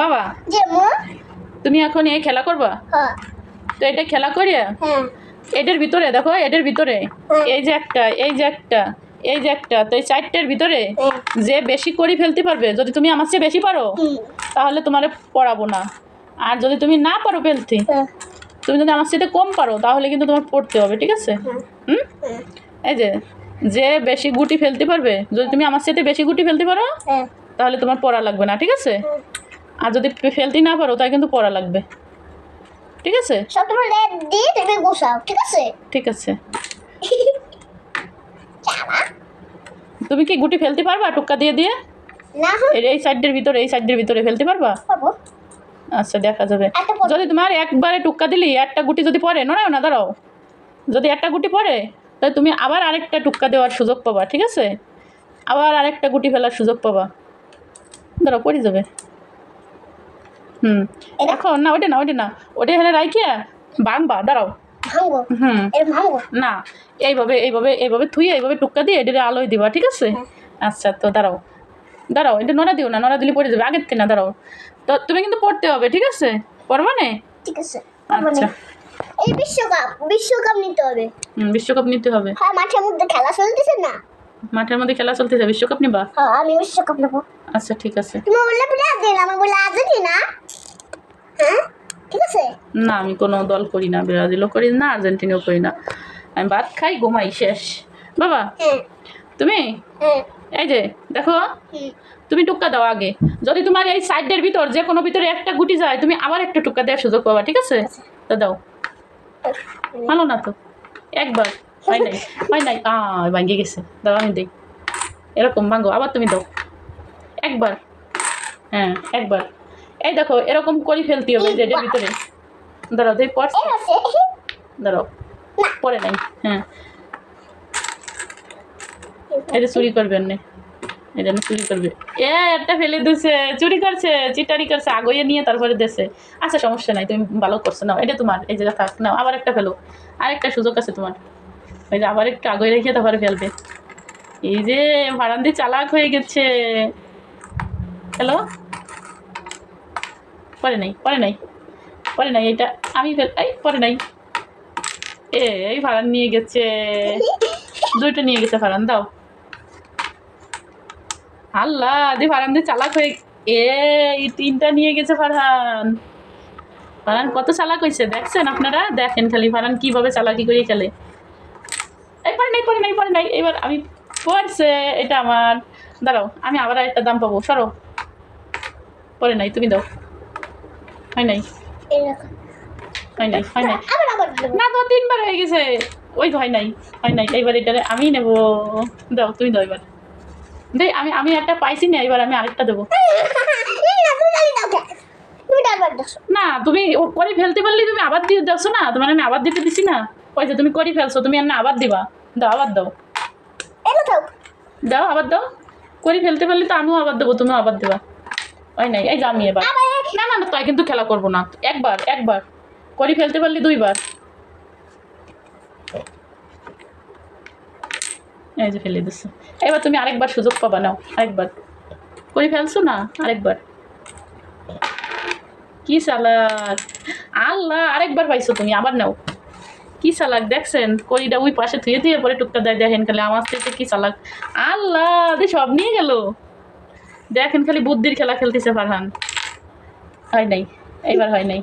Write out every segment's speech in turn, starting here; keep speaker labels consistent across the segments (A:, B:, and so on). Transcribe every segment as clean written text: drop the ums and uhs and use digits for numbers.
A: বাবা তুমি এখন এই খেলা করবা? তো এটা খেলা করিয়া এটার ভিতরে দেখো, এটার ভিতরে এই যে একটা, এই যে একটা, এই যে একটা, তো এই চারটের ভিতরে যে বেশি করে ফেলতে পারবে, যদি তুমি আমার চেয়ে বেশি পারো তাহলে তোমার পড়াবো না, আর যদি তুমি না পারো ফেলতে, তুমি যদি আমার সাথে কম পারো তাহলে কিন্তু তোমার পড়তে হবে, ঠিক আছে? এই যে যে বেশি গুটি ফেলতে পারবে, যদি তুমি আমার সাথে বেশি গুটি ফেলতে পারো তাহলে তোমার পড়া লাগবে না, ঠিক আছে? আর যদি ফেলতে না পারো তাই কিন্তু পড়া লাগবে, ঠিক আছে? ঠিক আছে। তুমি কি গুটি ফেলতে পারবা টুক্কা দিয়ে দিয়ে? এই সাইডের ভিতরে, এই সাইডের ভিতরে ফেলতে পারবা? আচ্ছা, দেখা যাবে। যদি তোমার একবারে টুক্কা দিলি একটা গুটি যদি পড়ে, নড়াও না, দাঁড়াও, যদি একটা গুটি পড়ে তাহলে তুমি আবার আরেকটা টুক্কা দেওয়ার সুযোগ পাবা, ঠিক আছে? আবার আরেকটা গুটি ফেলার সুযোগ পাবা। দাঁড়াও, পড়ে যাবে। এখন না, ওটা না, ওটা না, ওটা এখানে রাখিয়া ভাঙবা, দাঁড়াও। না, এইভাবে এইভাবে এইভাবে থুয়ে এইভাবে টুক্কা দিয়ে এটা আলোয় দিবা, ঠিক আছে? আচ্ছা, তো দাঁড়াও, দাঁড়াও, এটা নড়া দিও না, নড়া দিলে পড়ে যাবে, আগের থেকে না, দাঁড়াও। তো তুমি কিন্তু পড়তে হবে, ঠিক আছে? পড়বা না?
B: ঠিক আছে।
A: আচ্ছা,
B: এই বিশ্বকাপ নিতে হবে।
A: বিশ্বকাপ নিতে হবে।
B: হ্যাঁ, মাঠের মধ্যে খেলা চলতেছে না?
A: মাঠের মধ্যে খেলা চলতেছে, বিশ্বকাপ নিবা?
B: হ্যাঁ, আমি বিশ্বকাপ নেব।
A: আচ্ছা, ঠিক আছে।
B: তুমি বললে ব্রাজিল, আমি বললে আর্জেন্টিনা। হ্যাঁ, ঠিক আছে।
A: না, আমি কোনো দল করি না, ব্রাজিলও করি না, আর্জেন্টিনাও করি না। আমি ভাত খাই, ঘুমাই, শেষ। বাবা, তুমি এই যে দেখো, তুমি টুক্কা দাও আগে। যদি তোমার এই সাইডের ভিতর যে কোনো ভিতরে একটা গুটি যায়, তুমি আবার একটা টুক্কা দেওয়ার সুযোগ পাবা, ঠিক আছে? তো দাও। ভালো না তো, একবার হয় নাই, হয় নাই, ভাঙিয়ে গেছে, দাও আমি দিই। এরকম ভাঙো, আবার তুমি দাও একবার। হ্যাঁ, একবার। এই দেখো, এরকম করে ফেলতে হবে যে এটার ভিতরে। দাঁড়াও, দেখ পড়ছে, দাঁড়াও, পরে নাই। হ্যাঁ, এটা চুরি করবেন না, এটা চুরি করবে। একটা ফেলে দিছে, চুরি করছে, চিটারি করছে, আগইয়ে নিয়ে তারপরে দেশে। আচ্ছা, সমস্যা নাই, তুমি ভালো করছো, নাও, এটা তোমার, এই জায়গা থাক, নাও, আবার একটা ফেলো, আরেকটা সুযোগ আছে তোমার। ওই যে আবার একটু আগয়ে রেখে তারপরে ফেলবে। এই যে ভাড়ান্দি চালাক হয়ে গেছে। হ্যালো, পরে নাই, পরে নাই, পরে নাই, এটা আমি এই পরে নাই। এই ভাড়ান নিয়ে গেছে, দুইটা নিয়ে গেছে ভাড়ান, দাও। আল্লাহ, দি ফারহান দি চালাক হয়ে এই তিনটা নিয়ে গেছে ফারহান। ফারহান কত চালাক হয়েছে দেখছেন আপনারা? দেখেন খালি ফারহান কিভাবে চালাকি করে খেলে। এই পরে নাই, পরে নাই, পরে নাই, এবার আমি পড়ছে, এটা আমার। দাঁড়াও, আমি আবার একটা দাম পাবো, সরো। পরে নাই, তুমি দাও। হয় নাই, হয় নাই, হয় নাই, না তো তিনবার হয়ে গেছে। ওই তো হয় নাই, হয় নাই, এইবার এটা আমি নেবো। দাও, তুমি দাও এবার। দেই, আমি একটা পাইছি না, এবার আমি আরেকটা দেবো। না, তুমি করে ফেলতে পারলে তুমি আবার দিয়ে দাও না, তোমার আমি আবার দিতে দিছি না। ওই যে তুমি করে ফেলছো, তুমি না আবার দিবা, দাও, আবার দাও, দাও, আবার দাও। করে ফেলতে পারলে তো আমিও আবার দেবো, তুমিও আবার দেবা। ওই নাই, এই যে আমি এবার। না না না, তাই কিন্তু খেলা করবো না, একবার, একবার করে ফেলতে পারলে দুইবার। এই যে ফেলে দিচ্ছ, এবার তুমি আরেকবার সুযোগ পাবা, নাও আরেকবার। করে ফেলছো না, আরেকবার। কি চালাক, আল্লাহ, আরেকবার পাইছো তুমি, আবার নাও। কি চালাক দেখছেন, কড়িটা ওই পাশে থুয়ে থুয়ে পরে টুকটা দেয়, দেখেন খালি আমার থেকে কি চালাক। আল্লাহ, সব নিয়ে গেল। দেখেন খালি বুদ্ধির খেলা খেলতেছে ফারহান। হয় নাই, এইবার হয় নাই।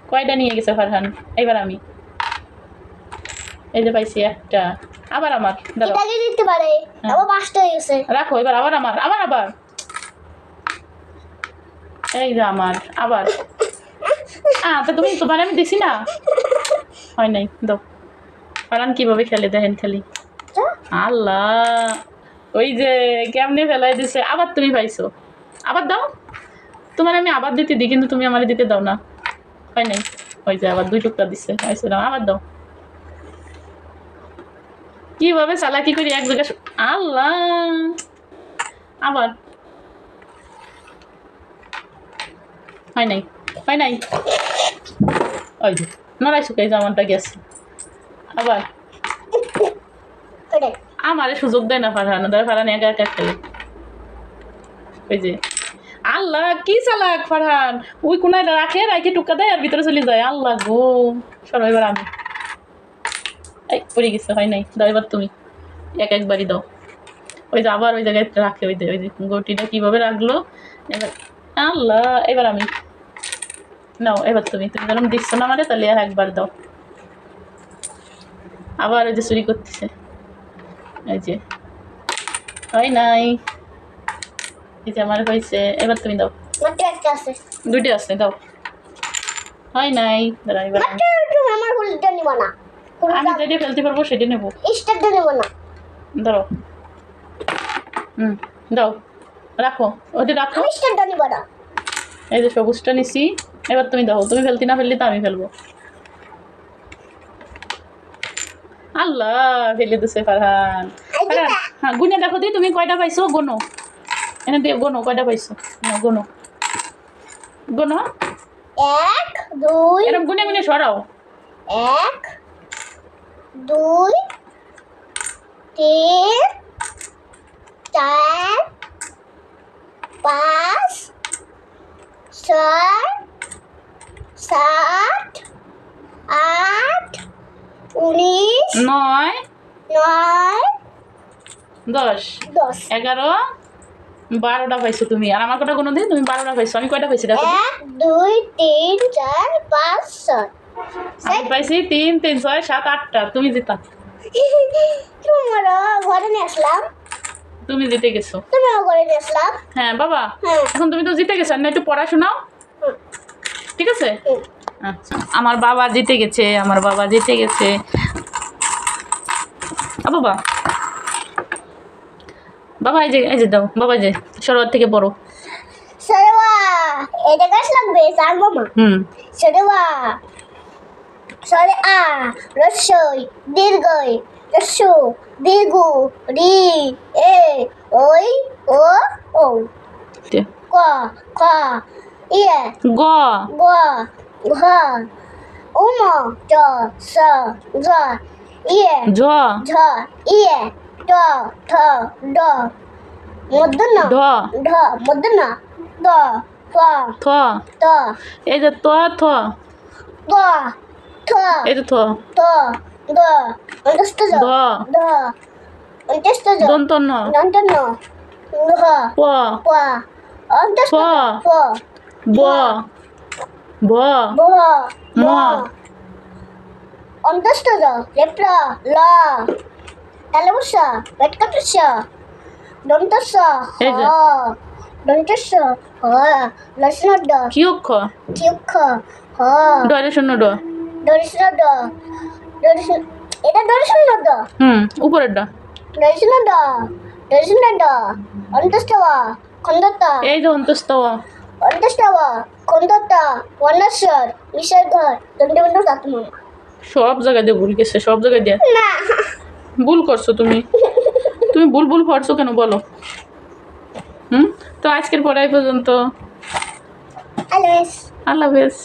A: কয়টা নিয়ে গেছে ফারহান, এইবার আমি। এই যে পাইছি একটা, আবার আমার। রাখো, এবার আবার আমার, আবার এই যে আমার, আবার। তো তুমি, তোমার আমি দিছি না। হয় নাই, দাও। ফারহান কিভাবে খেলে দেখেন খালি। আল্লাহ, ওই যে কেমনে ফেলাই দিছে, আবার তুমি পাইছো, আবার দাও। তোমার আমি আবার দিতে দিই, কিন্তু তুমি আমার দিতে দাও না। হয় নাই, ওই যে আবার দুই টুকটা দিচ্ছে, হয়েছে না, আবার দাও। কিভাবে চালাকি করি এক জায়গায়। আল্লাহ, আবার। হয় নাই, হয় নাই, ওই যে নড়াই শুকাই জামানটা গেছে। আবার আমারে সুযোগ দেয় না ফারহান, ফারহান একা একা খেলে। ওই যে আল্লাহ। আল্লাহ কি চালাক ফারহান, ওই কোনায় রাখে রাখে টুকা দেয় আর ভিতরে চলে যায়। আল্লাহ গো, সরো এবার আমি। এই পড়ে গেছে, হয় নাই। দাও এবার তুমি, একবারই দাও। ওই যে আবার ওই জায়গায় রাখে, ওই যে গটিটা কিভাবে রাখলো। এবার আল্লাহ, এবার আমি। নাও এবার তুমি, তুমি যেরকম দিচ্ছ না আমারে, তাহলে একবার দাও। আবার ওই যে চুরি করতেছে, এই যে হয় নাই। এই যে আমার হয়েছে, এবার তুমি দাও।
B: মাত্র একটা আছে।
A: দুইটা আছে, দাও। হয় নাই, দাঁড়া এবার আমি।
B: মাত্র তুমি আমার গুলিটা নিব না।
A: আমি যেটা ফেলতে পারবো সেটা নেবো।
B: স্টারটা নিব না।
A: ধরো, দাও, রাখো, ওটা রাখো।
B: আমি স্টারটা নিব না।
A: এই যে সবুজটা নিছি, এবার তুমি দাও। তুমি ফেলতি না ফেললি তো আমি ফেলবো। আল্লাহ, ফেলে দিছে ফারহান। ফারহান, হ্যাঁ গুনে দেখো দি তুমি কয়টা পাইছো, গোনো। এনে দিয়ে গোনো কয়টা পাইছো, না গোনো, গোনো।
B: 1 2
A: এরকম গুনে গুনে সরাও।
B: 1 2 3 4 5 6 7 8 19
A: 9
B: 9
A: 10
B: 10
A: 11 12টা পাইছো তুমি। আর আমার কটা কোনো দিন তুমি 12টা পাইছো। আমি কয়টা পাইছি দেখো।
B: 1 2 3 4 5 6
A: আমি পাইছি 3 3 6 7 8টা। তুমি জিতা,
B: তোমার ঘরে নিয়ে আসলাম।
A: তুমি জিতে গেছো।
B: তুমি ঘরে নিয়ে আসলাম।
A: হ্যাঁ বাবা,
B: হ্যাঁ।
A: এখন তুমি তো জিতে গেছো, না একটু পড়াশোনাও,
B: হুম,
A: ঠিক আছে।
B: হুম।
A: আচ্ছা, আমার বাবা জিতে গেছে, আমার বাবা জিতে গেছে। বাবা, বাবা এই যে দাও। বাবা যে সরোয়ার থেকে পড়ো।
B: সরেওয়া এটা গাছ লাগবে চার মামা। সরেওয়া সরে আ রস্যই দীর্ঘই রস্যু দীর্ঘ রি এ ওই ও ও ক খ ইয়ে
A: গ
B: গ ঘ উম চ স জ ইয়ে
A: ঝ
B: ঝ ইয়ে ট ঠ ড মূর্ধন্য
A: ঢ
B: ঢ মূর্ধন্য দ ফ
A: থ।
B: ত
A: এই যে ত থ,
B: গ ঠ
A: এই যে থ
B: ত গ অন্তস্থ জ
A: দ
B: দ অন্তস্থ জ
A: দন্ত ন
B: দন্ত ন ঘ
A: প
B: প অন্তস্থ জ
A: ফ
B: ফ
A: ব ভ
B: ভ
A: ম
B: ম অন্তস্থ জ লেপ্র ল তালবস্য পেটকাটস্য দন্তস্য
A: এই যে।
B: হ দন্তস্য হ লসন ড
A: কি অক্ষর?
B: চিক্ষ হ
A: ডরে শূন্য ড।
B: দর্শন ড দর্শন এটা দর্শন ড
A: উপরের ডা।
B: দর্শন ড দর্শন ড অন্তস্থ খন্দত
A: এই যে অন্তস্থ
B: অন্তস্থ খন্দত বর্ণস্বর বিসর্গ দন্তবন্ধ দাতম
A: সব জায়গায় দিয়ে ভুল গেছে, সব জায়গায় দিয়ে
B: না
A: ভুল করছো তুমি। তুমি ভুল ভুল পড়ছো কেন বলো। তো আজকের পড়াই পর্যন্ত।
B: আলওয়েজ
A: আল্লাহ হাফেজ।